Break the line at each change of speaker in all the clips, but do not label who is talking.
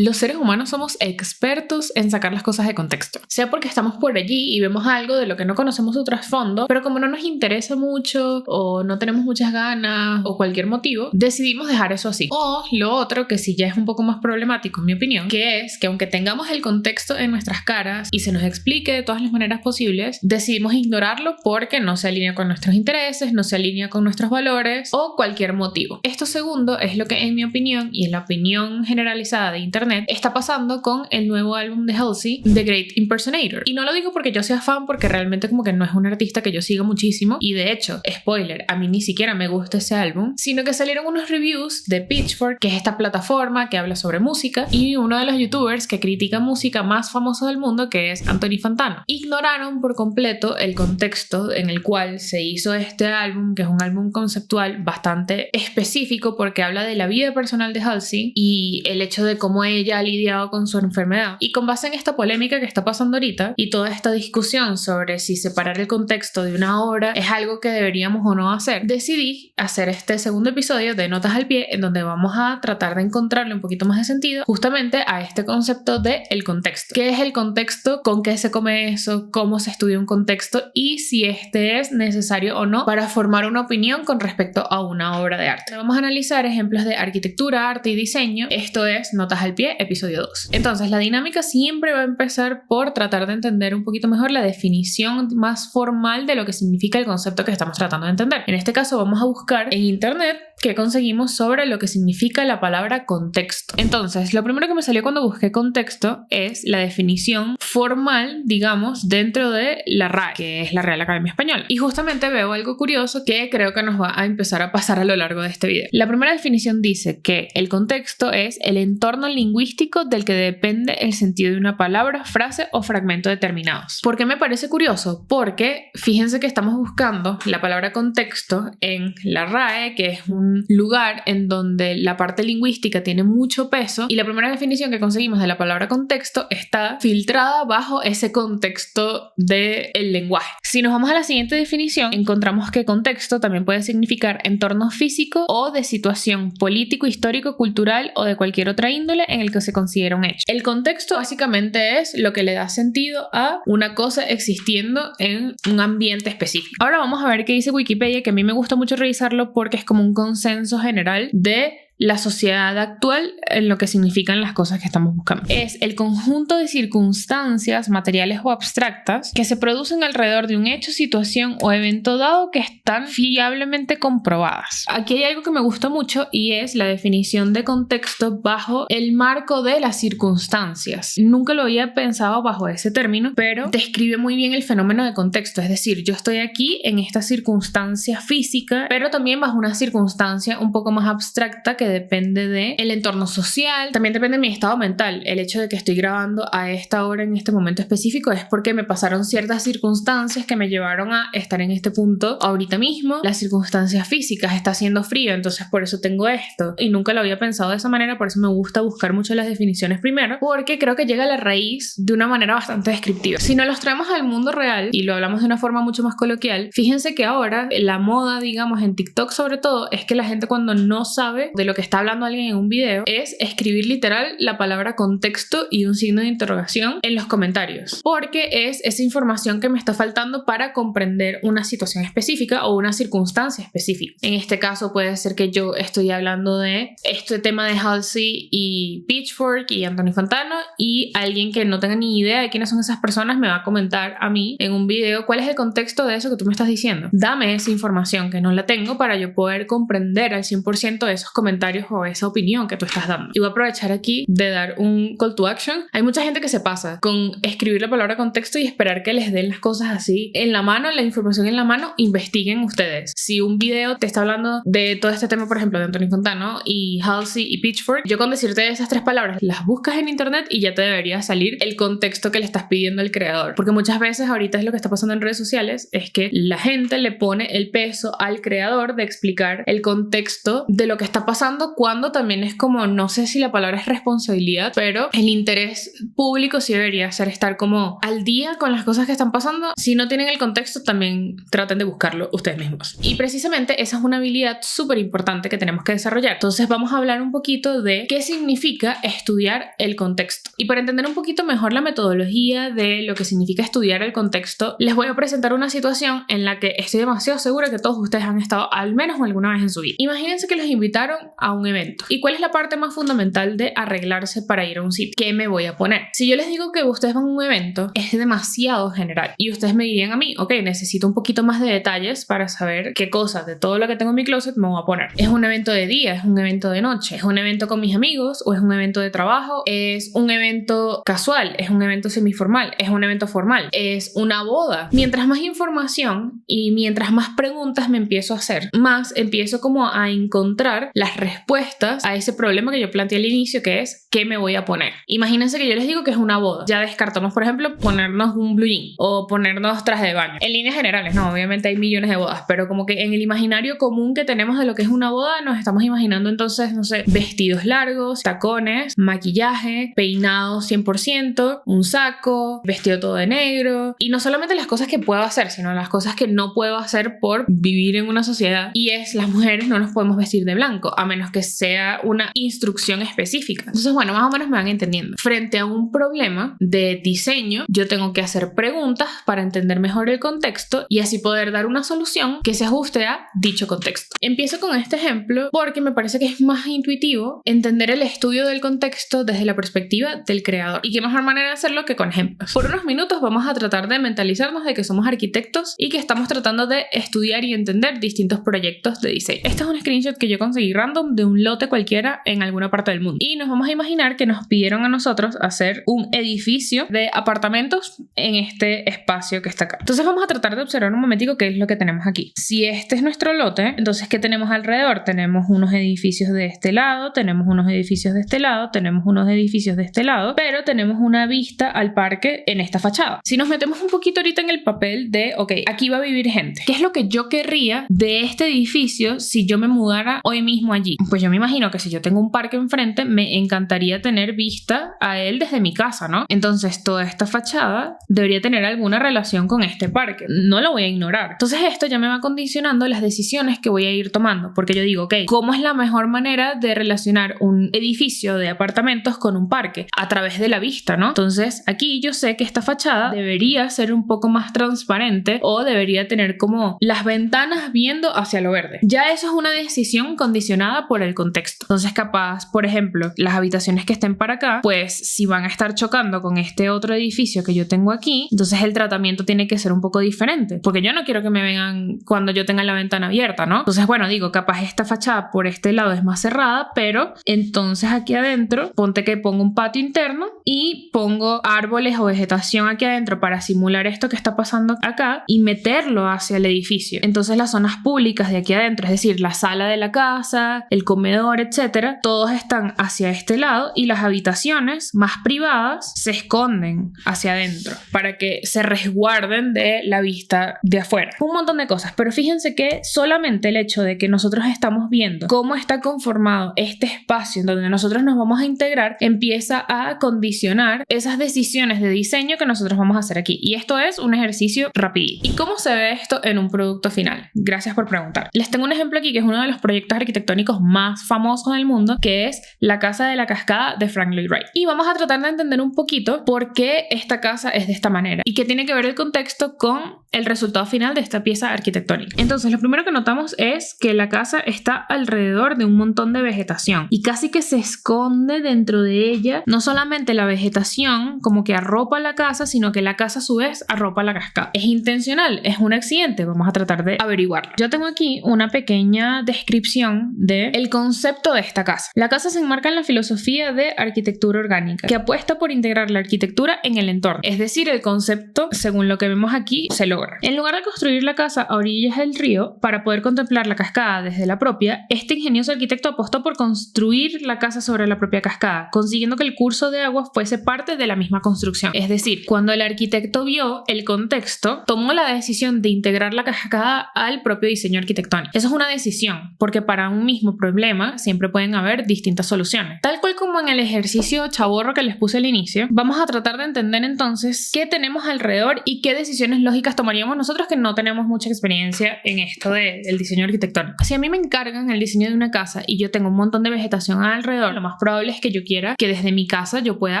Los seres humanos somos expertos en sacar las cosas de contexto, sea porque estamos por allí y vemos algo de lo que no conocemos su trasfondo, pero como no nos interesa mucho o no tenemos muchas ganas o cualquier motivo, decidimos dejar eso así. O lo otro, que sí ya es un poco más problemático en mi opinión, que es que aunque tengamos el contexto en nuestras caras y se nos explique de todas las maneras posibles, decidimos ignorarlo porque no se alinea con nuestros intereses, no se alinea con nuestros valores o cualquier motivo. Esto segundo es lo que en mi opinión y en la opinión generalizada de internet está pasando con el nuevo álbum de Halsey, The Great Impersonator. Y no lo digo porque yo sea fan, porque realmente como que no es un artista que yo siga muchísimo, y de hecho, spoiler, a mí ni siquiera me gusta ese álbum, sino que salieron unos reviews de Pitchfork, que es esta plataforma que habla sobre música, y uno de los youtubers que critica música más famoso del mundo, que es Anthony Fantano. Ignoraron por completo el contexto en el cual se hizo este álbum, que es un álbum conceptual bastante específico porque habla de la vida personal de Halsey y el hecho de cómo ella ha lidiado con su enfermedad. Y con base en esta polémica que está pasando ahorita y toda esta discusión sobre si separar el contexto de una obra es algo que deberíamos o no hacer, decidí hacer este segundo episodio de Notas al Pie, en donde vamos a tratar de encontrarle un poquito más de sentido justamente a este concepto de el contexto. ¿Qué es el contexto? ¿Con qué se come eso? ¿Cómo se estudia un contexto? Y si este es necesario o no para formar una opinión con respecto a una obra de arte. Vamos a analizar ejemplos de arquitectura, arte y diseño. Esto es Notas al Pie, episodio 2. Entonces, la dinámica siempre va a empezar por tratar de entender un poquito mejor la definición más formal de lo que significa el concepto que estamos tratando de entender. En este caso, vamos a buscar en internet qué conseguimos sobre lo que significa la palabra contexto. Entonces, lo primero que me salió cuando busqué contexto es la definición formal, digamos, dentro de la RAE, que es la Real Academia Española. Y justamente veo algo curioso que creo que nos va a empezar a pasar a lo largo de este video. La primera definición dice que el contexto es el entorno lingüístico del que depende el sentido de una palabra, frase o fragmento determinados. ¿Por qué me parece curioso? Porque fíjense que estamos buscando la palabra contexto en la RAE, que es un lugar en donde la parte lingüística tiene mucho peso, y la primera definición que conseguimos de la palabra contexto está filtrada bajo ese contexto del lenguaje. Si nos vamos a la siguiente definición, encontramos que contexto también puede significar entorno físico o de situación político, histórico, cultural o de cualquier otra índole en el que se considera un hecho. El contexto básicamente es lo que le da sentido a una cosa existiendo en un ambiente específico. Ahora vamos a ver qué dice Wikipedia, que a mí me gusta mucho revisarlo porque es como un consenso general de la sociedad actual en lo que significan las cosas que estamos buscando. Es el conjunto de circunstancias materiales o abstractas que se producen alrededor de un hecho, situación o evento dado que están fiablemente comprobadas. Aquí hay algo que me gusta mucho y es la definición de contexto bajo el marco de las circunstancias. Nunca lo había pensado bajo ese término, pero describe muy bien el fenómeno de contexto. Es decir, yo estoy aquí en esta circunstancia física, pero también bajo una circunstancia un poco más abstracta que depende del entorno social, también depende de mi estado mental. El hecho de que estoy grabando a esta hora en este momento específico es porque me pasaron ciertas circunstancias que me llevaron a estar en este punto ahorita mismo. Las circunstancias físicas, está haciendo frío, entonces por eso tengo esto, y nunca lo había pensado de esa manera. Por eso me gusta buscar mucho las definiciones primero, porque creo que llega a la raíz de una manera bastante descriptiva. Si nos los traemos al mundo real y lo hablamos de una forma mucho más coloquial, fíjense que ahora la moda, digamos en TikTok sobre todo, es que la gente cuando no sabe de lo que está hablando alguien en un video es escribir literal la palabra contexto y un signo de interrogación en los comentarios, porque es esa información que me está faltando para comprender una situación específica o una circunstancia específica. En este caso puede ser que yo estoy hablando de este tema de Halsey y Pitchfork y Anthony Fantano, y alguien que no tenga ni idea de quiénes son esas personas me va a comentar a mí en un video cuál es el contexto de eso que tú me estás diciendo. Dame esa información que no la tengo para yo poder comprender al 100% de esos comentarios o esa opinión que tú estás dando. Y voy a aprovechar aquí de dar un call to action. Hay mucha gente que se pasa con escribir la palabra contexto y esperar que les den las cosas así en la mano, la información en la mano. Investiguen ustedes. Si un video te está hablando de todo este tema, por ejemplo, de Anthony Fantano y Halsey y Pitchfork, yo con decirte esas tres palabras las buscas en internet y ya te debería salir el contexto que le estás pidiendo al creador. Porque muchas veces ahorita es lo que está pasando en redes sociales, es que la gente le pone el peso al creador de explicar el contexto de lo que está pasando pasando, cuándo también es como, no sé si la palabra es responsabilidad, pero el interés público sí debería ser estar como al día con las cosas que están pasando. Si no tienen el contexto, también traten de buscarlo ustedes mismos. Y precisamente esa es una habilidad súper importante que tenemos que desarrollar. Entonces vamos a hablar un poquito de qué significa estudiar el contexto. Y para entender un poquito mejor la metodología de lo que significa estudiar el contexto, les voy a presentar una situación en la que estoy demasiado segura que todos ustedes han estado al menos alguna vez en su vida. Imagínense que los invitaron a un evento. ¿Y cuál es la parte más fundamental de arreglarse para ir a un sitio? ¿Qué me voy a poner? Si yo les digo que ustedes van a un evento, es demasiado general. Y ustedes me dirían a mí, ok, necesito un poquito más de detalles para saber qué cosas de todo lo que tengo en mi closet me voy a poner. ¿Es un evento de día? ¿Es un evento de noche? ¿Es un evento con mis amigos? ¿O es un evento de trabajo? ¿Es un evento casual? ¿Es un evento semiformal? ¿Es un evento formal? ¿Es una boda? Mientras más información y mientras más preguntas me empiezo a hacer, más empiezo como a encontrar las respuestas a ese problema que yo planteé al inicio, que es ¿qué me voy a poner? Imagínense que yo les digo que es una boda. Ya descartamos, por ejemplo, ponernos un blue jean o ponernos traje de baño. En líneas generales, no, obviamente hay millones de bodas, pero como que en el imaginario común que tenemos de lo que es una boda, nos estamos imaginando entonces, no sé, vestidos largos, tacones, maquillaje, peinado 100%, un saco, vestido todo de negro. Y no solamente las cosas que puedo hacer, sino las cosas que no puedo hacer por vivir en una sociedad. Y es, las mujeres no nos podemos vestir de blanco, a menos que sea una instrucción específica. Entonces, bueno, más o menos me van entendiendo. Frente a un problema de diseño, yo tengo que hacer preguntas para entender mejor el contexto y así poder dar una solución que se ajuste a dicho contexto. Empiezo con este ejemplo porque me parece que es más intuitivo entender el estudio del contexto desde la perspectiva del creador. Y qué mejor manera de hacerlo que con ejemplos. Por unos minutos vamos a tratar de mentalizarnos de que somos arquitectos y que estamos tratando de estudiar y entender distintos proyectos de diseño. Este es un screenshot que yo conseguí random de un lote cualquiera en alguna parte del mundo. Y nos vamos a imaginar que nos pidieron a nosotros hacer un edificio de apartamentos en este espacio que está acá. Entonces vamos a tratar de observar un momentico qué es lo que tenemos aquí. Si este es nuestro lote, entonces ¿qué tenemos alrededor? Tenemos unos edificios de este lado, tenemos unos edificios de este lado, tenemos unos edificios de este lado, pero tenemos una vista al parque en esta fachada. Si nos metemos un poquito ahorita en el papel de, ok, aquí va a vivir gente. ¿Qué es lo que yo querría de este edificio si yo me mudara hoy mismo allí? Pues yo me imagino que si yo tengo un parque enfrente, me encantaría tener vista a él desde mi casa, ¿no? Entonces toda esta fachada debería tener alguna relación con este parque. No lo voy a ignorar. Entonces esto ya me va condicionando las decisiones que voy a ir tomando, porque yo digo, ok, ¿cómo es la mejor manera de relacionar un edificio de apartamentos con un parque? A través de la vista, ¿no? Entonces aquí yo sé que esta fachada debería ser un poco más transparente o debería tener como las ventanas viendo hacia lo verde. Ya eso es una decisión condicionada por el contexto. Entonces capaz, por ejemplo, las habitaciones que estén para acá, pues si van a estar chocando con este otro edificio que yo tengo aquí, entonces el tratamiento tiene que ser un poco diferente, porque yo no quiero que me vengan cuando yo tenga la ventana abierta, ¿no? Entonces, bueno, digo, capaz esta fachada por este lado es más cerrada, pero entonces aquí adentro, ponte que pongo un patio interno y pongo árboles o vegetación aquí adentro para simular esto que está pasando acá y meterlo hacia el edificio. Entonces las zonas públicas de aquí adentro, es decir, la sala de la casa, el comedor, etcétera, todos están hacia este lado y las habitaciones más privadas se esconden hacia adentro para que se resguarden de la vista de afuera. Un montón de cosas, pero fíjense que solamente el hecho de que nosotros estamos viendo cómo está conformado este espacio en donde nosotros nos vamos a integrar empieza a condicionar esas decisiones de diseño que nosotros vamos a hacer aquí. Y esto es un ejercicio rapidito. ¿Y cómo se ve esto en un producto final? Gracias por preguntar. Les tengo un ejemplo aquí que es uno de los proyectos arquitectónicos más famosos del mundo, que es la Casa de la Cascada de Frank Lloyd Wright. Y vamos a tratar de entender un poquito por qué esta casa es de esta manera y qué tiene que ver el contexto con el resultado final de esta pieza arquitectónica. Entonces, lo primero que notamos es que la casa está alrededor de un montón de vegetación y casi que se esconde dentro de ella, no solamente la vegetación como que arropa la casa, sino que la casa a su vez arropa la cascada. ¿Es intencional? ¿Es un accidente? Vamos a tratar de averiguarlo. Yo tengo aquí una pequeña descripción del concepto de esta casa. La casa se enmarca en la filosofía de arquitectura orgánica, que apuesta por integrar la arquitectura en el entorno. Es decir, el concepto, según lo que vemos aquí, se logra. En lugar de construir la casa a orillas del río para poder contemplar la cascada desde la propia, este ingenioso arquitecto apostó por construir la casa sobre la propia cascada, consiguiendo que el curso de agua fuese parte de la misma construcción. Es decir, cuando el arquitecto vio el contexto, tomó la decisión de integrar la cascada al propio diseño arquitectónico. Eso es una decisión, porque para un mismo problema siempre pueden haber distintas soluciones. Tal cual como en el ejercicio chaborro que les puse al inicio, vamos a tratar de entender entonces qué tenemos alrededor y qué decisiones lógicas tomaríamos nosotros que no tenemos mucha experiencia en esto del diseño arquitectónico. Si a mí me encargan el diseño de una casa y yo tengo un montón de vegetación alrededor, lo más probable es que yo quiera que desde mi casa yo pueda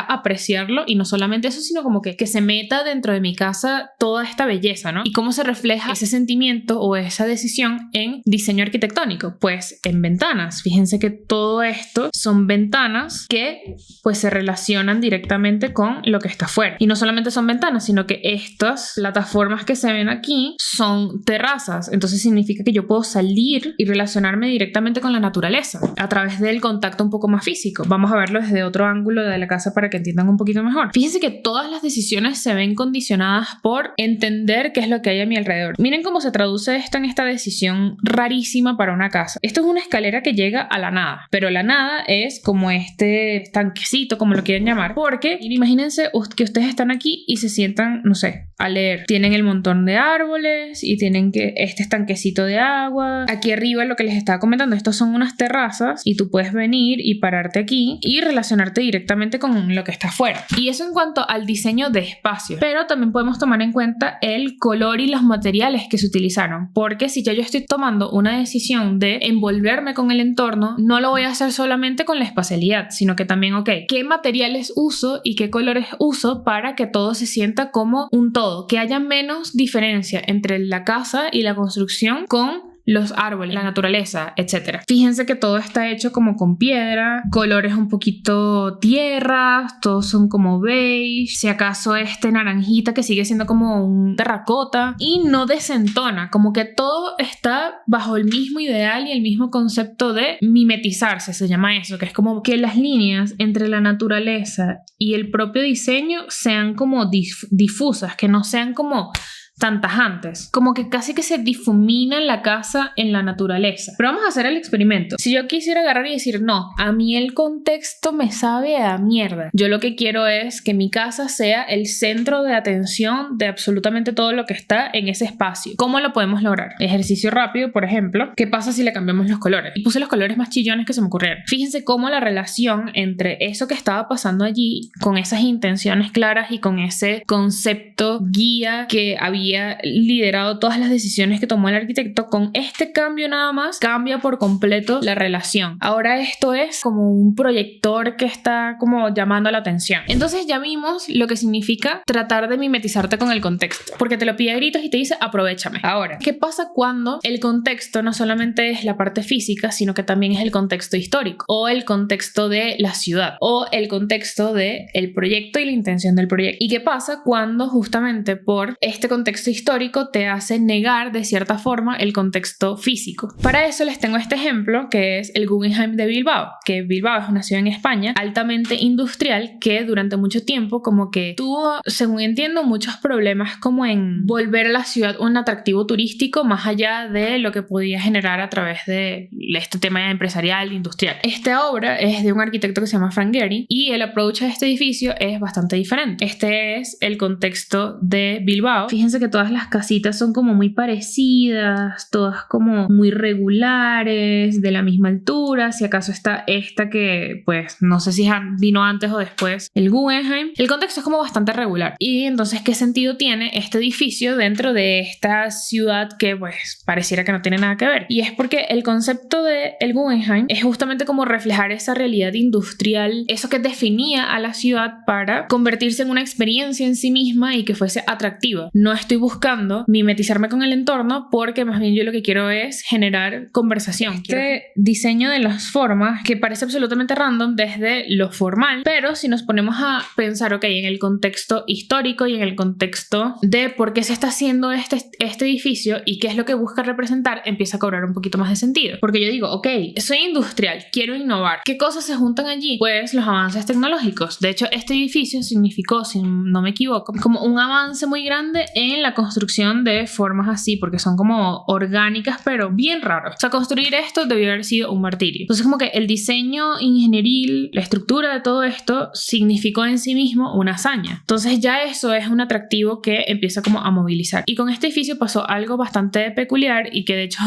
apreciarlo, y no solamente eso, sino como que se meta dentro de mi casa toda esta belleza, ¿no? ¿Y cómo se refleja ese sentimiento o esa decisión en diseño arquitectónico? Pues en ventanas. Fíjense que todo esto son ventanas que pues se relacionan directamente con lo que está afuera. Y no solamente son ventanas, sino que estas plataformas que se ven aquí son terrazas. Entonces significa que yo puedo salir y relacionarme directamente con la naturaleza a través del contacto un poco más físico. Vamos a verlo desde otro ángulo de la casa para que entiendan un poquito mejor. Fíjense que todas las decisiones se ven condicionadas por entender qué es lo que hay a mi alrededor. Miren cómo se traduce esto en esta decisión rarísima para una casa. Esto es una escalera que llega a la nada, pero la nada es como este estanquecito, como lo quieran llamar, porque imagínense que ustedes están aquí y se sientan, no sé, a leer. Tienen el montón de árboles y tienen este estanquecito de agua. Aquí arriba, lo que les estaba comentando, estos son unas terrazas y tú puedes venir y pararte aquí y relacionarte directamente con lo que está afuera. Y eso en cuanto al diseño de espacios, pero también podemos tomar en cuenta el color y los materiales que se utilizaron, porque si ya yo estoy tomando una decisión de envolverme con el entorno, no lo voy a hacer solamente con la espacialidad, sino que también, ¿qué materiales uso y qué colores uso para que todo se sienta como un todo? Que haya menos diferencia entre la casa y la construcción con los árboles, la naturaleza, etc. Fíjense que todo está hecho como con piedra, colores un poquito tierras, todos son como beige, si acaso naranjita que sigue siendo como un terracota, y no desentona, como que todo está bajo el mismo ideal y el mismo concepto de mimetizarse, se llama eso, que es como que las líneas entre la naturaleza y el propio diseño sean como difusas, que no sean como tan tajantes, como que casi que se difumina la casa en la naturaleza. Pero vamos a hacer el experimento. Si yo quisiera agarrar y decir, no, a mí el contexto me sabe a mierda, yo lo que quiero es que mi casa sea el centro de atención de absolutamente todo lo que está en ese espacio. ¿Cómo lo podemos lograr? Ejercicio rápido, por ejemplo. ¿Qué pasa si le cambiamos los colores? Y puse los colores más chillones que se me ocurrieron. Fíjense cómo la relación entre eso que estaba pasando allí, con esas intenciones claras y con ese concepto guía que había liderado todas las decisiones que tomó el arquitecto, con este cambio nada más cambia por completo la relación. Ahora esto es como un proyector que está como llamando la atención. Entonces ya vimos lo que significa tratar de mimetizarte con el contexto, porque te lo pide a gritos y te dice aprovechame. Ahora, ¿qué pasa cuando el contexto no solamente es la parte física, sino que también es el contexto histórico, o el contexto de la ciudad, o el contexto del proyecto y la intención del proyecto? ¿Y qué pasa cuando justamente por este contexto histórico te hace negar de cierta forma el contexto físico? Para eso les tengo este ejemplo, que es el Guggenheim de Bilbao, que Bilbao es una ciudad en España altamente industrial que durante mucho tiempo como que tuvo, según entiendo, muchos problemas como en volver a la ciudad un atractivo turístico más allá de lo que podía generar a través de este tema empresarial industrial. Esta obra es de un arquitecto que se llama Frank Gehry y el approach a este edificio es bastante diferente. Este es el contexto de Bilbao. Fíjense que todas las casitas son como muy parecidas, todas como muy regulares, de la misma altura. Si acaso está esta que pues no sé si vino antes o después el Guggenheim. El contexto es como bastante regular. Y entonces, ¿qué sentido tiene este edificio dentro de esta ciudad que pues pareciera que no tiene nada que ver? Y es porque el concepto del Guggenheim es justamente como reflejar esa realidad industrial, eso que definía a la ciudad para convertirse en una experiencia en sí misma y que fuese atractiva. No estoy buscando mimetizarme con el entorno, porque más bien yo lo que quiero es generar conversación. Este diseño de las formas que parece absolutamente random desde lo formal, pero si nos ponemos a pensar, en el contexto histórico y en el contexto de por qué se está haciendo este edificio y qué es lo que busca representar, empieza a cobrar un poquito más de sentido. Porque yo digo, soy industrial, quiero innovar. ¿Qué cosas se juntan allí? Pues los avances tecnológicos. De hecho, este edificio significó, si no me equivoco, como un avance muy grande en la la construcción de formas así porque son como orgánicas pero bien raros. O sea, construir esto debió haber sido un martirio. Entonces como que el diseño ingenieril, la estructura de todo esto significó en sí mismo una hazaña. Entonces ya eso es un atractivo que empieza como a movilizar. Y con este edificio pasó algo bastante peculiar y que de hecho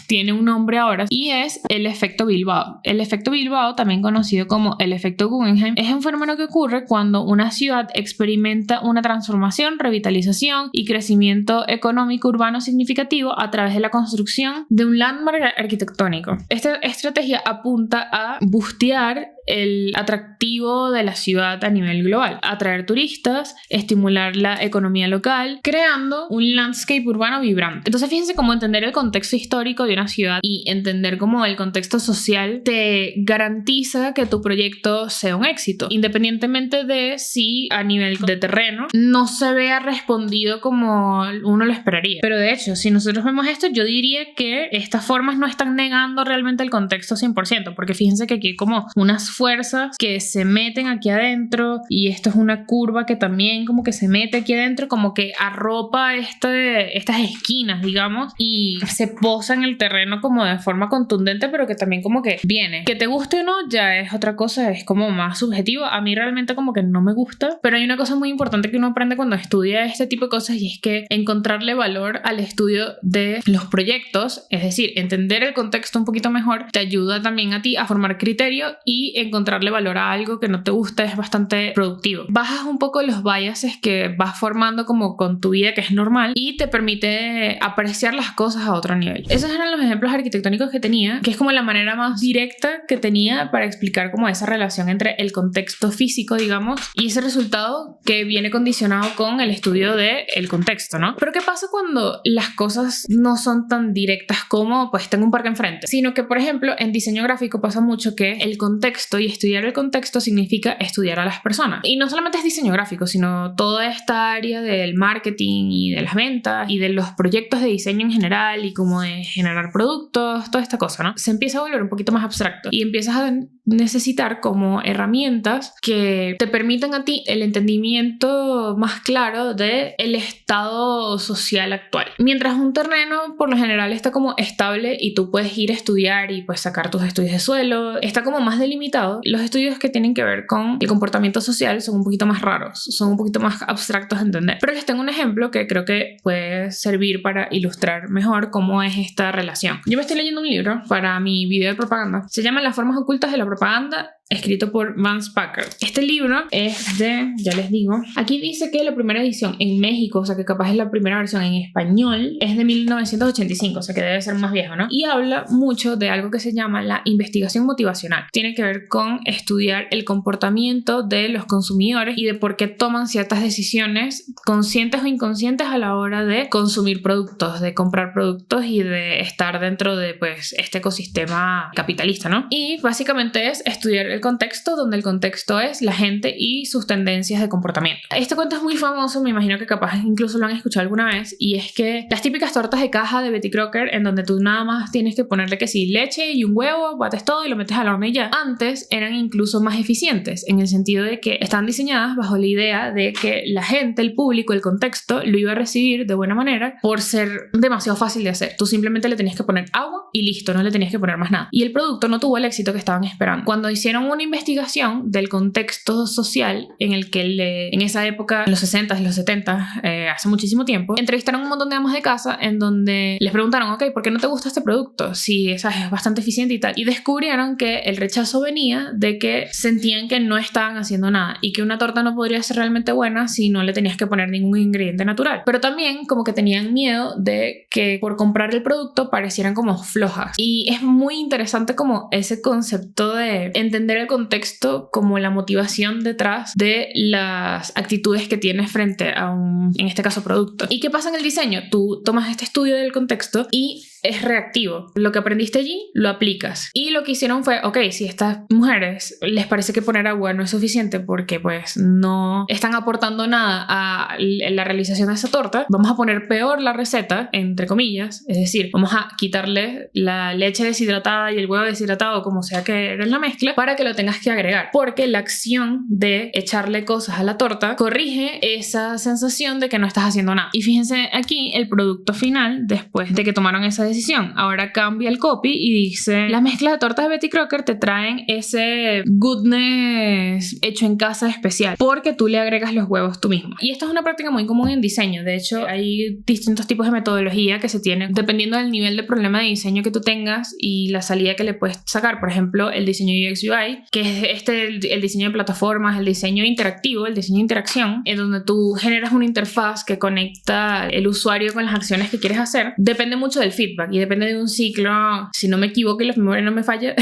tiene un nombre ahora, y es el efecto Bilbao. El efecto Bilbao, también conocido como el efecto Guggenheim, es un fenómeno que ocurre cuando una ciudad experimenta una transformación, revitalización y crecimiento económico urbano significativo a través de la construcción de un landmark arquitectónico. Esta estrategia apunta a boostear el atractivo de la ciudad a nivel global, atraer turistas, estimular la economía local, creando un landscape urbano vibrante. Entonces fíjense cómo entender el contexto histórico de una ciudad y entender cómo el contexto social te garantiza que tu proyecto sea un éxito, independientemente de si a nivel de terreno no se vea respondido como uno lo esperaría. Pero de hecho, si nosotros vemos esto, yo diría que estas formas no están negando realmente el contexto 100%, porque fíjense que aquí hay como unas fuerzas que se meten aquí adentro y esto es una curva que también como que se mete aquí adentro, como que arropa estas esquinas, digamos, y se posa en el terreno como de forma contundente, pero que también como que viene. Que te guste o no ya es otra cosa, es como más subjetivo. A mí realmente como que no me gusta, pero hay una cosa muy importante que uno aprende cuando estudia este tipo de cosas, y es que encontrarle valor al estudio de los proyectos, es decir, entender el contexto un poquito mejor, te ayuda también a ti a formar criterio, y encontrarle valor a algo que no te gusta es bastante productivo. Bajas un poco los biases que vas formando como con tu vida, que es normal, y te permite apreciar las cosas a otro nivel. Esos eran los ejemplos arquitectónicos que tenía, que es como la manera más directa que tenía para explicar como esa relación entre el contexto físico, digamos, y ese resultado que viene condicionado con el estudio del contexto, ¿no? Pero ¿qué pasa cuando las cosas no son tan directas como pues tengo un parque enfrente? Sino que, por ejemplo, en diseño gráfico pasa mucho que el contexto, y estudiar el contexto significa estudiar a las personas. Y no solamente es diseño gráfico, sino toda esta área del marketing y de las ventas y de los proyectos de diseño en general y como de generar productos, toda esta cosa, ¿no? Se empieza a volver un poquito más abstracto y empiezas a necesitar como herramientas que te permitan a ti el entendimiento más claro del estado social actual. Mientras un terreno por lo general está como estable y tú puedes ir a estudiar y pues sacar tus estudios de suelo, está como más delimitado. Los estudios que tienen que ver con el comportamiento social son un poquito más raros, son un poquito más abstractos de entender. Pero les tengo un ejemplo que creo que puede servir para ilustrar mejor cómo es esta relación. Yo me estoy leyendo un libro para mi video de propaganda. Se llama Las formas ocultas de la propaganda, escrito por Vance Packard. Este libro es de, ya les digo, aquí dice que la primera edición en México, o sea que capaz es la primera versión en español, es de 1985, o sea que debe ser más viejo, ¿no? Y habla mucho de algo que se llama la investigación motivacional. Tiene que ver con estudiar el comportamiento de los consumidores y de por qué toman ciertas decisiones conscientes o inconscientes a la hora de consumir productos, de comprar productos y de estar dentro de pues este ecosistema capitalista, ¿no? Y básicamente es estudiar el contexto, donde el contexto es la gente y sus tendencias de comportamiento. Este cuento es muy famoso, me imagino que capaz incluso lo han escuchado alguna vez, y es que las típicas tortas de caja de Betty Crocker, en donde tú nada más tienes que ponerle que sí, leche y un huevo, bates todo y lo metes al horno y ya, antes eran incluso más eficientes, en el sentido de que están diseñadas bajo la idea de que la gente, el público, el contexto, lo iba a recibir de buena manera por ser demasiado fácil de hacer. Tú simplemente le tenías que poner agua y listo, no le tenías que poner más nada. Y el producto no tuvo el éxito que estaban esperando. Cuando hicieron una investigación del contexto social en el que en esa época, en los 60s y los 70s, hace muchísimo tiempo, entrevistaron un montón de amas de casa en donde les preguntaron, ok, ¿por qué no te gusta este producto? Si esa es bastante eficiente y tal. Y descubrieron que el rechazo venía de que sentían que no estaban haciendo nada y que una torta no podría ser realmente buena si no le tenías que poner ningún ingrediente natural. Pero también como que tenían miedo de que por comprar el producto parecieran como flojas. Y es muy interesante como ese concepto de entender el contexto como la motivación detrás de las actitudes que tienes frente a un, en este caso, producto. ¿Y qué pasa en el diseño? Tú tomas este estudio del contexto y es reactivo. Lo que aprendiste allí, lo aplicas. Y lo que hicieron fue, ok, si a estas mujeres les parece que poner agua no es suficiente porque pues no están aportando nada a la realización de esa torta, vamos a poner peor la receta, entre comillas, es decir, vamos a quitarle la leche deshidratada y el huevo deshidratado, como sea que era la mezcla, para que lo tengas que agregar, porque la acción de echarle cosas a la torta corrige esa sensación de que no estás haciendo nada. Y fíjense aquí el producto final después de que tomaron esa decisión. Ahora cambia el copy y dice: las mezclas de tortas de Betty Crocker te traen ese goodness hecho en casa especial porque tú le agregas los huevos tú mismo. Y esto es una práctica muy común en diseño. De hecho, hay distintos tipos de metodología que se tienen dependiendo del nivel de problema de diseño que tú tengas y la salida que le puedes sacar. Por ejemplo, el diseño UX UI, que es el diseño de plataformas, el diseño interactivo, el diseño de interacción, en donde tú generas una interfaz que conecta el usuario con las acciones que quieres hacer. Depende mucho del feedback y depende de un ciclo. Si no me equivoco y la memoria no me falla,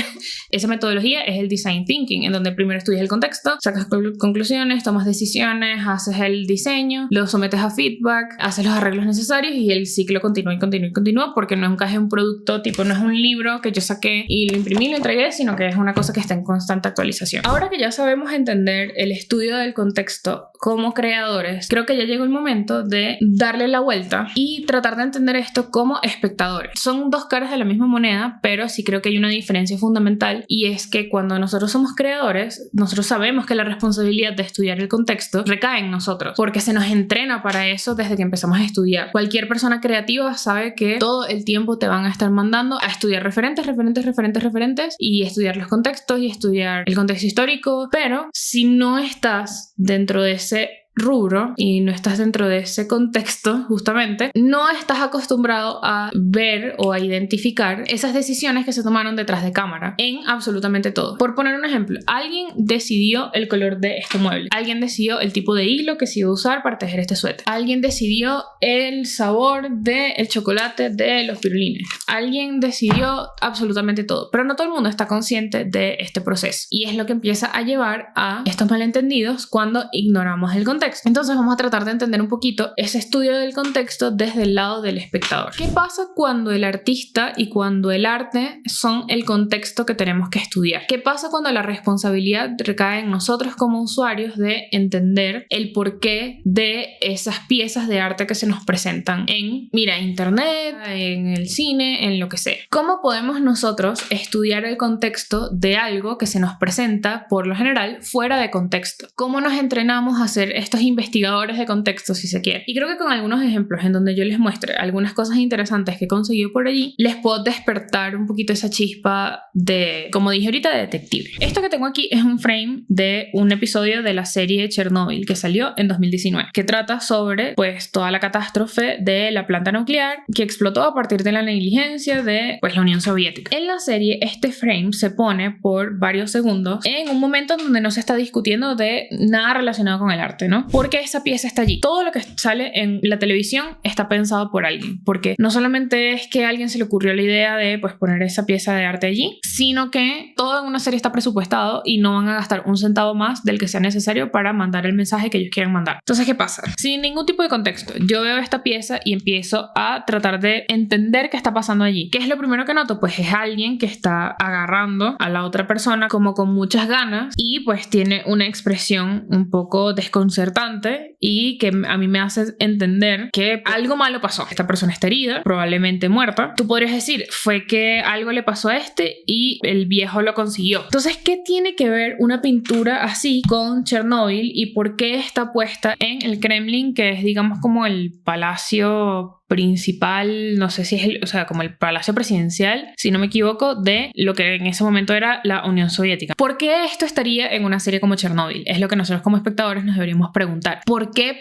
esa metodología es el design thinking, en donde primero estudias el contexto, sacas conclusiones, tomas decisiones, haces el diseño, lo sometes a feedback, haces los arreglos necesarios y el ciclo continúa y continúa y continúa, porque nunca es un producto tipo, no es un libro que yo saqué y lo imprimí y lo entregué, sino que es una cosa que está en constante actualización. Ahora que ya sabemos entender el estudio del contexto como creadores, creo que ya llegó el momento de darle la vuelta y tratar de entender esto como espectadores. Son dos caras de la misma moneda, pero sí creo que hay una diferencia fundamental, y es que cuando nosotros somos creadores, nosotros sabemos que la responsabilidad de estudiar el contexto recae en nosotros, porque se nos entrena para eso desde que empezamos a estudiar. Cualquier persona creativa sabe que todo el tiempo te van a estar mandando a estudiar referentes y estudiar los contextos y estudiar el contexto histórico, pero si no estás dentro de ese rubro y no estás dentro de ese contexto, justamente no estás acostumbrado a ver o a identificar esas decisiones que se tomaron detrás de cámara en absolutamente todo. Por poner un ejemplo, alguien decidió el color de este mueble, alguien decidió el tipo de hilo que se iba a usar para tejer este suéter, alguien decidió el sabor del chocolate de los pirulines, alguien decidió absolutamente todo, pero no todo el mundo está consciente de este proceso, y es lo que empieza a llevar a estos malentendidos cuando ignoramos el contexto. Entonces vamos a tratar de entender un poquito ese estudio del contexto desde el lado del espectador. ¿Qué pasa cuando el artista y cuando el arte son el contexto que tenemos que estudiar? ¿Qué pasa cuando la responsabilidad recae en nosotros como usuarios de entender el porqué de esas piezas de arte que se nos presentan en, internet, en el cine, en lo que sea? ¿Cómo podemos nosotros estudiar el contexto de algo que se nos presenta, por lo general, fuera de contexto? ¿Cómo nos entrenamos a hacer estos investigadores de contexto, si se quiere? Y creo que con algunos ejemplos en donde yo les muestre algunas cosas interesantes que he conseguido por allí, les puedo despertar un poquito esa chispa de, como dije ahorita, de detective. Esto que tengo aquí es un frame de un episodio de la serie Chernobyl que salió en 2019, que trata sobre pues toda la catástrofe de la planta nuclear que explotó a partir de la negligencia de pues la Unión Soviética. En la serie este frame se pone por varios segundos en un momento donde no se está discutiendo de nada relacionado con el arte, ¿no? Porque esa pieza está allí. Todo lo que sale en la televisión está pensado por alguien, porque no solamente es que a alguien se le ocurrió la idea de pues poner esa pieza de arte allí, sino que todo en una serie está presupuestado y no van a gastar un centavo más del que sea necesario para mandar el mensaje que ellos quieran mandar. Entonces, ¿qué pasa? Sin ningún tipo de contexto, yo veo esta pieza y empiezo a tratar de entender qué está pasando allí. ¿Qué es lo primero que noto? Pues es alguien que está agarrando a la otra persona como con muchas ganas y pues tiene una expresión un poco desconcertante y que a mí me hace entender que algo malo pasó. Esta persona está herida, probablemente muerta. Tú podrías decir, fue que algo le pasó a este y el viejo lo consiguió. Entonces, ¿qué tiene que ver una pintura así con Chernobyl y por qué está puesta en el Kremlin, que es, digamos, como el palacio principal, no sé si es como el palacio presidencial, si no me equivoco, de lo que en ese momento era la Unión Soviética? ¿Por qué esto estaría en una serie como Chernobyl? Es lo que nosotros como espectadores nos deberíamos preguntar. ¿Por qué?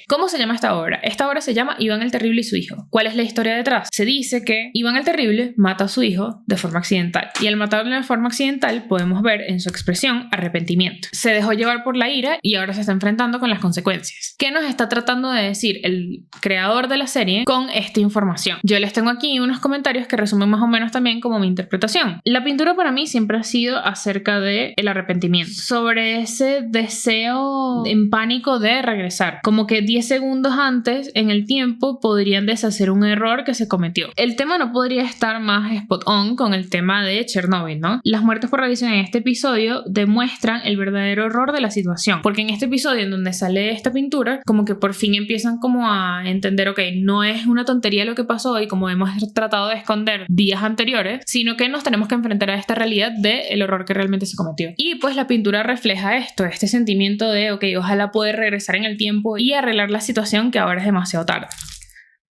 ¿Cómo se llama esta obra? Esta obra se llama Iván el Terrible y su hijo. ¿Cuál es la historia detrás? Se dice que Iván el Terrible mata a su hijo de forma accidental, y al matarlo de forma accidental podemos ver en su expresión arrepentimiento. Se dejó llevar por la ira y ahora se está enfrentando con las consecuencias. qué nos está tratando de decir el creador de la serie con esta información. Yo les tengo aquí unos comentarios que resumen más o menos también como mi interpretación. La pintura para mí siempre ha sido acerca del arrepentimiento, sobre ese deseo en pánico de regresar, como que 10 segundos antes en el tiempo podrían deshacer un error que se cometió. El tema no podría estar más spot on con el tema de Chernobyl, ¿no? Las muertes por radiación en este episodio demuestran el verdadero horror de la situación, porque en este episodio en donde sale esta pintura, como que por fin empiezan como a entender, ok, no es una tontería lo que pasó y como hemos tratado de esconder días anteriores, sino que nos tenemos que enfrentar a esta realidad del horror que realmente se cometió. Y pues la pintura refleja esto, este sentimiento de, ok, ojalá poder regresar en el tiempo y arreglar la situación que ahora es demasiado tarde.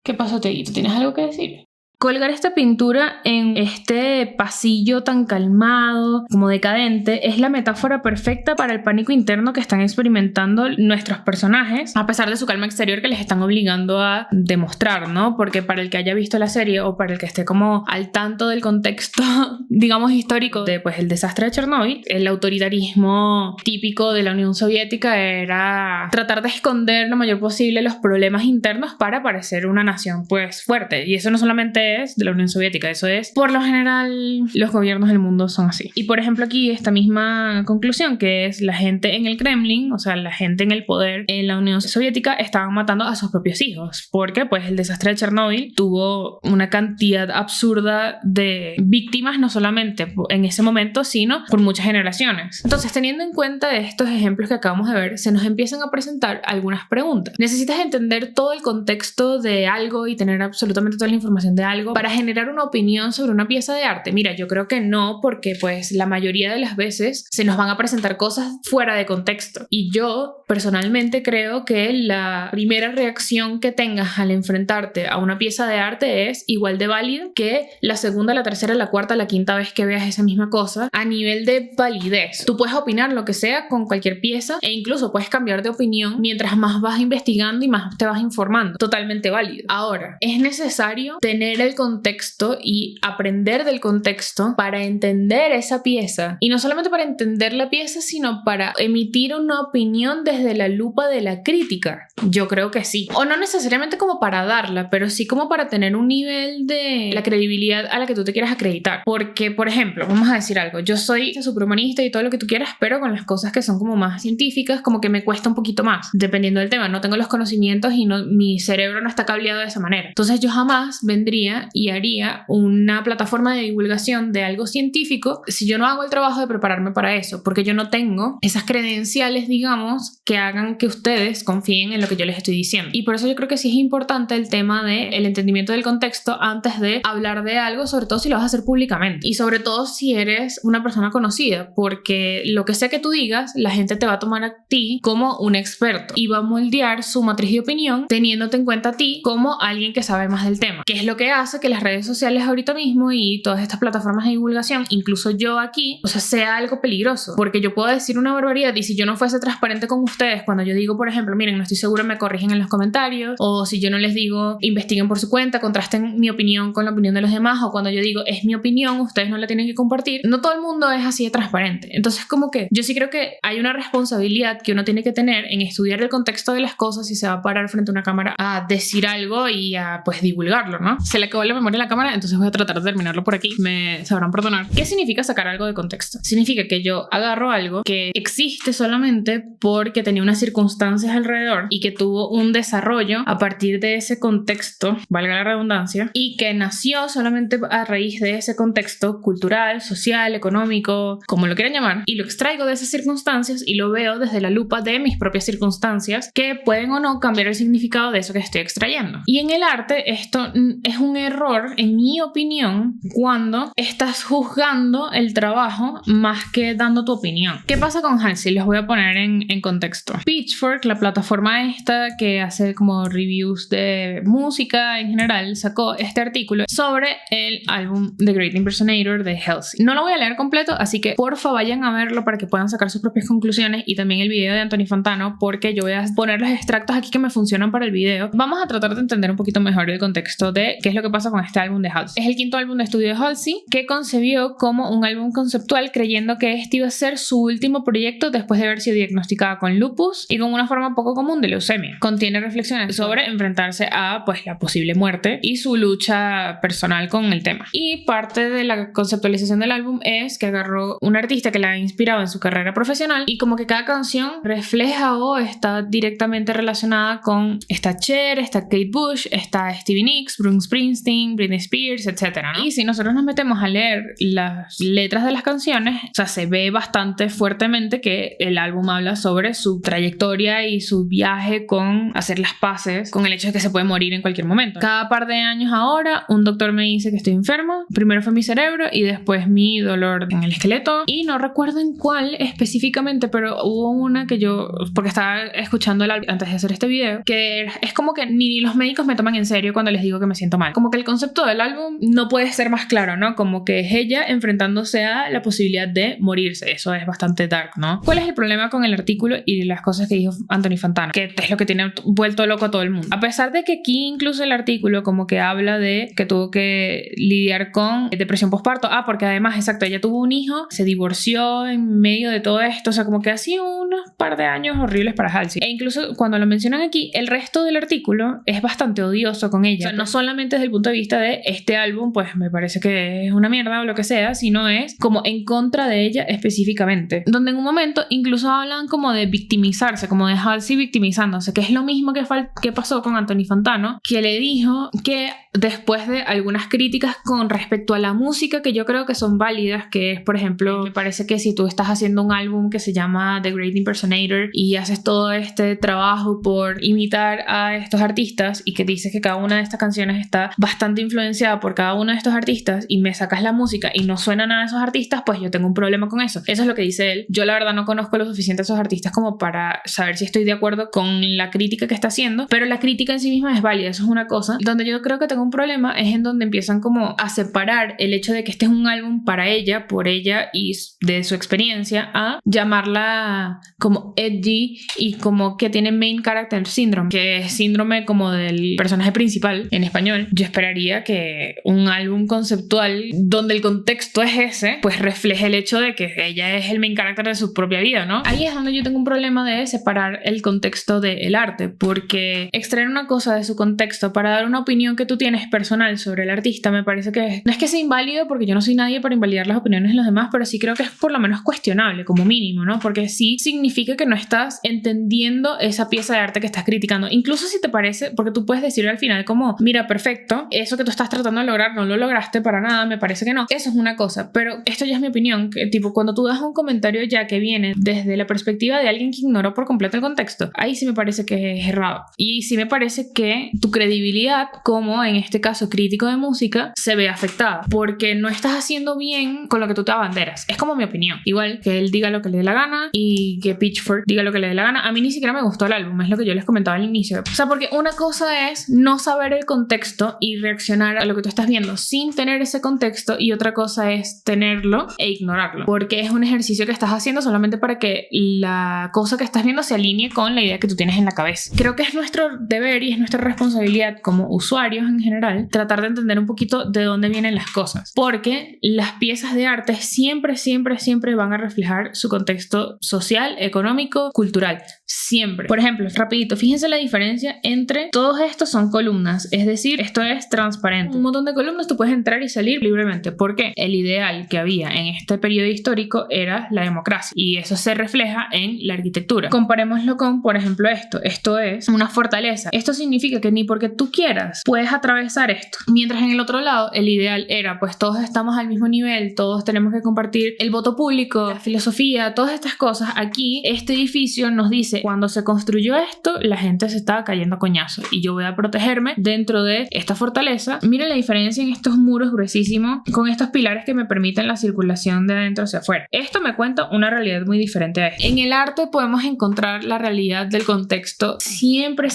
¿Qué pasó, Teguito? ¿Tienes algo que decir? Colgar esta pintura en este pasillo tan calmado, como decadente, es la metáfora perfecta para el pánico interno que están experimentando nuestros personajes, a pesar de su calma exterior que les están obligando a demostrar, ¿no? Porque para el que haya visto la serie o para el que esté como al tanto del contexto, digamos, histórico de pues el desastre de Chernobyl, el autoritarismo típico de la Unión Soviética era tratar de esconder lo mayor posible los problemas internos para parecer una nación pues fuerte. Y eso no solamente de la Unión Soviética, eso es, por lo general, los gobiernos del mundo son así. Y por ejemplo aquí esta misma conclusión, que es la gente en el Kremlin, o sea, la gente en el poder en la Unión Soviética estaban matando a sus propios hijos, porque pues el desastre de Chernobyl tuvo una cantidad absurda de víctimas, no solamente en ese momento, sino por muchas generaciones. Entonces, teniendo en cuenta estos ejemplos que acabamos de ver, se nos empiezan a presentar algunas preguntas. ¿Necesitas entender todo el contexto de algo y tener absolutamente toda la información de algo para generar una opinión sobre una pieza de arte? Mira, yo creo que no, porque pues la mayoría de las veces se nos van a presentar cosas fuera de contexto. Y yo personalmente creo que la primera reacción que tengas al enfrentarte a una pieza de arte es igual de válida que la segunda, la tercera, la cuarta, la quinta vez que veas esa misma cosa a nivel de validez. Tú puedes opinar lo que sea con cualquier pieza e incluso puedes cambiar de opinión mientras más vas investigando y más te vas informando. Totalmente válido. Ahora, es necesario tener el contexto y aprender del contexto para entender esa pieza, y no solamente para entender la pieza, sino para emitir una opinión desde la lupa de la crítica. Yo creo que sí, o no necesariamente como para darla, pero sí como para tener un nivel de la credibilidad a la que tú te quieras acreditar. Porque, por ejemplo, vamos a decir algo, yo soy superhumanista y todo lo que tú quieras, pero con las cosas que son como más científicas como que me cuesta un poquito más, dependiendo del tema. No tengo los conocimientos y no, mi cerebro no está cableado de esa manera. Entonces yo jamás vendría y haría una plataforma de divulgación de algo científico si yo no hago el trabajo de prepararme para eso, porque yo no tengo esas credenciales, digamos, que hagan que ustedes confíen en lo que yo les estoy diciendo. Y por eso yo creo que sí es importante el tema del entendimiento del contexto antes de hablar de algo, sobre todo si lo vas a hacer públicamente y sobre todo si eres una persona conocida, porque lo que sea que tú digas, la gente te va a tomar a ti como un experto y va a moldear su matriz de opinión teniéndote en cuenta a ti como alguien que sabe más del tema, que es lo que hace que las redes sociales ahorita mismo y todas estas plataformas de divulgación, incluso yo aquí, o sea, sea algo peligroso, porque yo puedo decir una barbaridad y si yo no fuese transparente con ustedes, cuando yo digo, por ejemplo, miren, no estoy segura, me corrigen en los comentarios, o si yo no les digo, investiguen por su cuenta, contrasten mi opinión con la opinión de los demás, o cuando yo digo, es mi opinión, ustedes no la tienen que compartir, no todo el mundo es así de transparente. Entonces, como que yo sí creo que hay una responsabilidad que uno tiene que tener en estudiar el contexto de las cosas y se va a parar frente a una cámara a decir algo y a, pues, divulgarlo, ¿no? Se le acabó la memoria a la cámara, entonces voy a tratar de terminarlo por aquí, me sabrán perdonar. ¿Qué significa sacar algo de contexto? Significa que yo agarro algo que existe solamente porque tenía unas circunstancias alrededor y que tuvo un desarrollo a partir de ese contexto, valga la redundancia, y que nació solamente a raíz de ese contexto cultural, social, económico, como lo quieran llamar, y lo extraigo de esas circunstancias y lo veo desde la lupa de mis propias circunstancias que pueden o no cambiar el significado de eso que estoy extrayendo. Y en el arte esto es un error, en mi opinión, cuando estás juzgando el trabajo más que dando tu opinión. ¿Qué pasa con Halsey? Les voy a poner en contexto. Pitchfork, la plataforma esta que hace como reviews de música en general, sacó este artículo sobre el álbum The Great Impersonator de Halsey. No lo voy a leer completo, así que porfa vayan a verlo para que puedan sacar sus propias conclusiones, y también el video de Anthony Fantano, porque yo voy a poner los extractos aquí que me funcionan para el video. Vamos a tratar de entender un poquito mejor el contexto de qué es lo que pasa con este álbum de Halsey. Es el quinto álbum de estudio de Halsey, que concebió como un álbum conceptual creyendo que este iba a ser su último proyecto después de haber sido diagnosticada con lupus y con una forma poco común de leucemia. Contiene reflexiones sobre enfrentarse a pues la posible muerte y su lucha personal con el tema. Y parte de la conceptualización del álbum es que agarró un artista que la ha inspirado en su carrera profesional y como que cada canción refleja o está directamente relacionada con esta Cher, está Kate Bush, está Stevie Nicks, Bruce Springsteen, Britney Spears, etc., ¿no? Y si nosotros nos metemos a leer las letras de las canciones, o sea, se ve bastante fuertemente que el álbum habla sobre su trayectoria y su viaje con hacer las paces con el hecho de que se puede morir en cualquier momento. Cada par de años ahora, un doctor me dice que estoy enfermo. Primero fue mi cerebro y después mi dolor en el esqueleto. Y no recuerdo en cuál específicamente, pero hubo una que yo, porque estaba escuchando el álbum antes de hacer este video, que es como que ni los médicos me toman en serio cuando les digo que me siento mal. Como que el concepto del álbum no puede ser más claro, ¿no? Como que es ella enfrentándose a la posibilidad de morirse. Eso es bastante dark, ¿no? ¿Cuál es el problema con el artículo y las cosas que dijo Anthony Fantano? Que es lo que tiene vuelto loco a todo el mundo. A pesar de que aquí incluso el artículo como que habla de que tuvo que lidiar con depresión postparto. Porque además, exacto, ella tuvo un hijo, se divorció en medio de todo esto, o sea, como que ha sido unos par de años horribles para Halsey. E incluso cuando lo mencionan aquí, el resto del artículo es bastante odioso con ella. O sea, no solamente desde el punto de vista de este álbum, pues me parece que es una mierda o lo que sea, sino es como en contra de ella específicamente. Donde en un momento incluso hablan como de victimizarse, como de Halsey victimizándose, que es lo mismo que pasó con Anthony Fantano, que le dijo que después de algunas críticas con respecto a la música que yo creo que son válidas, que es, por ejemplo, me parece que si tú estás haciendo un álbum que se llama The Great Impersonator y haces todo este trabajo por imitar a estos artistas y que dices que cada una de estas canciones está bastante influenciada por cada uno de estos artistas y me sacas la música y no suena nada de esos artistas, pues yo tengo un problema con eso. Eso es lo que dice él. Yo la verdad no conozco lo suficiente a esos artistas como para saber si estoy de acuerdo con la crítica que está haciendo, pero la crítica en sí misma es válida, eso es una cosa. Donde yo creo que tengo un problema es en donde empiezan como a separar el hecho de que este es un álbum para ella, por ella y de su experiencia, a llamarla como edgy y como que tiene main character syndrome, que es síndrome como del personaje principal en español. Yo esperaría que un álbum conceptual donde el contexto es ese, pues refleje el hecho de que ella es el main character de su propia vida, ¿no? Ahí es donde yo tengo un problema de separar el contexto del arte, porque extraer una cosa de su contexto para dar una opinión que tú tienes personal sobre el artista me parece que no es que sea inválido, porque yo no soy nadie para invalidar las opiniones de los demás, pero sí creo que es por lo menos cuestionable como mínimo, ¿no? Porque sí significa que no estás entendiendo esa pieza de arte que estás criticando, incluso si te parece, porque tú puedes decir al final como, mira, perfecto, eso que tú estás tratando de lograr no lo lograste para nada, me parece que no. Eso es una cosa, pero esto ya es mi opinión, que tipo cuando tú das un comentario ya que viene desde la perspectiva de alguien que ignoró por completo el contexto, ahí sí me parece que es errado y sí me parece que tu credibilidad como en este caso crítico de música se ve afectada porque no estás haciendo bien con lo que tú te abanderas. Es como mi opinión. Igual que él diga lo que le dé la gana y que Pitchfork diga lo que le dé la gana. A mí ni siquiera me gustó el álbum, es lo que yo les comentaba al inicio. O sea, porque una cosa es no saber el contexto y reaccionar a lo que tú estás viendo sin tener ese contexto, y otra cosa es tenerlo e ignorarlo, porque es un ejercicio que estás haciendo solamente para que la cosa que estás viendo se alinee con la idea que tú tienes en la cabeza. Creo que es nuestro deber y es nuestra responsabilidad como usuarios en general tratar de entender un poquito de dónde vienen las cosas, porque las piezas de arte siempre van a reflejar su contexto social, económico, cultural, siempre. Por ejemplo, rapidito, fíjense la diferencia entre todos estos son columnas, es decir, esto es transparente. Un montón de columnas, tú puedes entrar y salir libremente, porque el ideal que había en este periodo histórico era la democracia y eso se refleja en la arquitectura. Comparémoslo con, por ejemplo, esto es una fortaleza. Esto significa que ni porque tú quieras puedes atravesar esto, mientras en el otro lado el ideal era pues todos estamos al mismo nivel, todos tenemos que compartir el voto público, la filosofía, todas estas cosas. Aquí este edificio nos dice, cuando se construyó esto la gente se estaba cayendo a coñazos y yo voy a protegerme dentro de esta fortaleza. Miren la diferencia en estos muros gruesísimos con estos pilares que me permiten la circulación de adentro hacia afuera. Esto me cuenta una realidad muy diferente a esto. En el arte podemos encontrar la realidad del contexto siempre.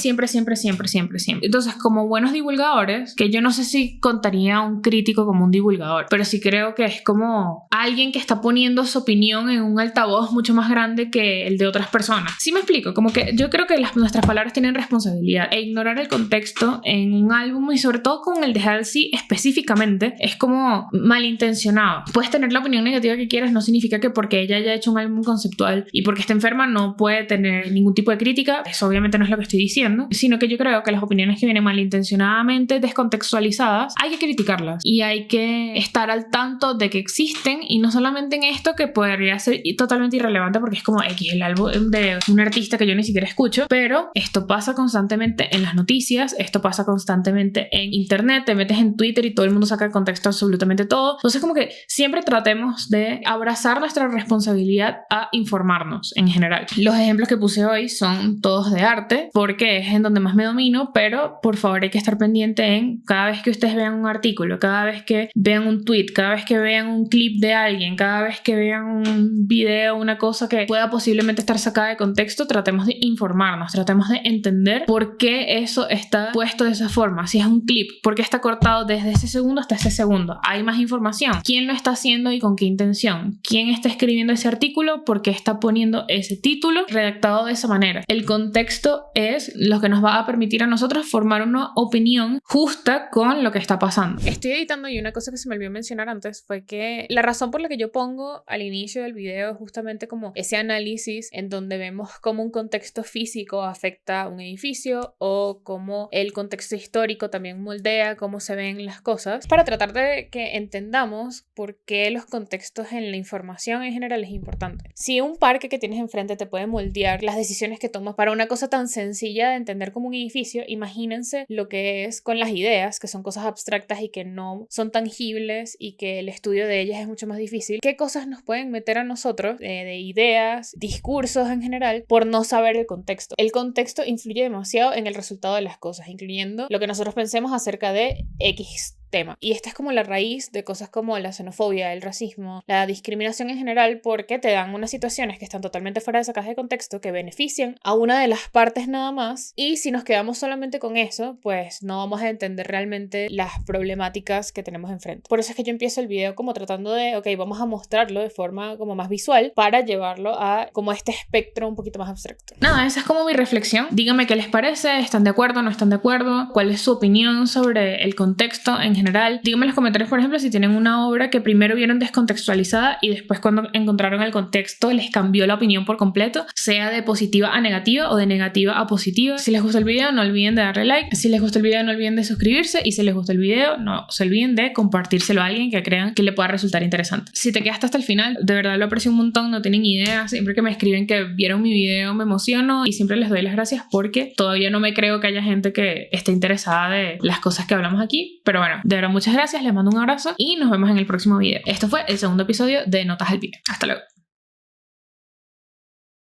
Entonces, como buenos divulgadores, que yo no sé si contaría a un crítico como un divulgador, pero sí creo que es como alguien que está poniendo su opinión en un altavoz mucho más grande que el de otras personas. ¿Sí me explico? Como que yo creo que nuestras palabras tienen responsabilidad, e ignorar el contexto en un álbum, y sobre todo con el de Halsey específicamente, es como malintencionado. Puedes tener la opinión negativa que quieras, no significa que porque ella haya hecho un álbum conceptual y porque está enferma no puede tener ningún tipo de crítica. Eso obviamente no es lo que estoy diciendo, sino que yo creo que las opiniones que vienen malintencionadamente descontextualizadas hay que criticarlas y hay que estar al tanto de que existen, y no solamente en esto que podría ser totalmente irrelevante porque es como X, el álbum de un artista que yo ni siquiera escucho, pero esto pasa constantemente en las noticias, esto pasa constantemente en internet, te metes en Twitter y todo el mundo saca de contexto absolutamente todo. Entonces como que siempre tratemos de abrazar nuestra responsabilidad a informarnos en general. Los ejemplos que puse hoy son todos de arte porque es en donde más me domino, pero por favor hay que estar pendiente en cada vez que ustedes vean un artículo, cada vez que vean un tweet, cada vez que vean un clip de alguien, cada vez que vean un video, una cosa que pueda posiblemente estar sacada de contexto, tratemos de informarnos, tratemos de entender por qué eso está puesto de esa forma. Si es un clip, ¿por qué está cortado desde ese segundo hasta ese segundo? Hay más información. ¿Quién lo está haciendo y con qué intención? ¿Quién está escribiendo ese artículo? ¿Por qué está poniendo ese título redactado de esa manera? El contexto es lo que nos va a permitir a nosotros formar una opinión justa con lo que está pasando. Estoy editando y una cosa que se me olvidó mencionar antes fue que la razón por la que yo pongo al inicio del video es justamente como ese análisis en donde vemos cómo un contexto físico afecta a un edificio o cómo el contexto histórico también moldea cómo se ven las cosas, para tratar de que entendamos por qué los contextos en la información en general es importante. Si un parque que tienes enfrente te puede moldear las decisiones que tomas para una cosa tan sencilla de entender como un edificio, imagínense lo que es con las ideas, que son cosas abstractas y que no son tangibles y que el estudio de ellas es mucho más difícil. ¿Qué cosas nos pueden meter a nosotros de ideas, discursos en general, por no saber el contexto? El contexto influye demasiado en el resultado de las cosas, incluyendo lo que nosotros pensemos acerca de X tema. Y esta es como la raíz de cosas como la xenofobia, el racismo, la discriminación en general, porque te dan unas situaciones que están totalmente fuera de esa caja de contexto, que benefician a una de las partes nada más, y si nos quedamos solamente con eso, pues no vamos a entender realmente las problemáticas que tenemos enfrente. Por eso es que yo empiezo el video como tratando de, ok, vamos a mostrarlo de forma como más visual para llevarlo a como este espectro un poquito más abstracto. Nada, esa es como mi reflexión. Díganme qué les parece, ¿están de acuerdo, no están de acuerdo? ¿Cuál es su opinión sobre el contexto en general? Díganme en los comentarios, por ejemplo, si tienen una obra que primero vieron descontextualizada y después cuando encontraron el contexto les cambió la opinión por completo, sea de positiva a negativa o de negativa a positiva. Si les gustó el video, no olviden de darle like. Si les gustó el video, no olviden de suscribirse, y si les gustó el video, no se olviden de compartírselo a alguien que crean que le pueda resultar interesante. Si te quedaste hasta el final, de verdad lo aprecio un montón, no tienen idea. Siempre que me escriben que vieron mi video me emociono y siempre les doy las gracias porque todavía no me creo que haya gente que esté interesada de las cosas que hablamos aquí, pero bueno, de verdad muchas gracias, les mando un abrazo y nos vemos en el próximo video. Esto fue el segundo episodio de Notas al Pie. Hasta luego.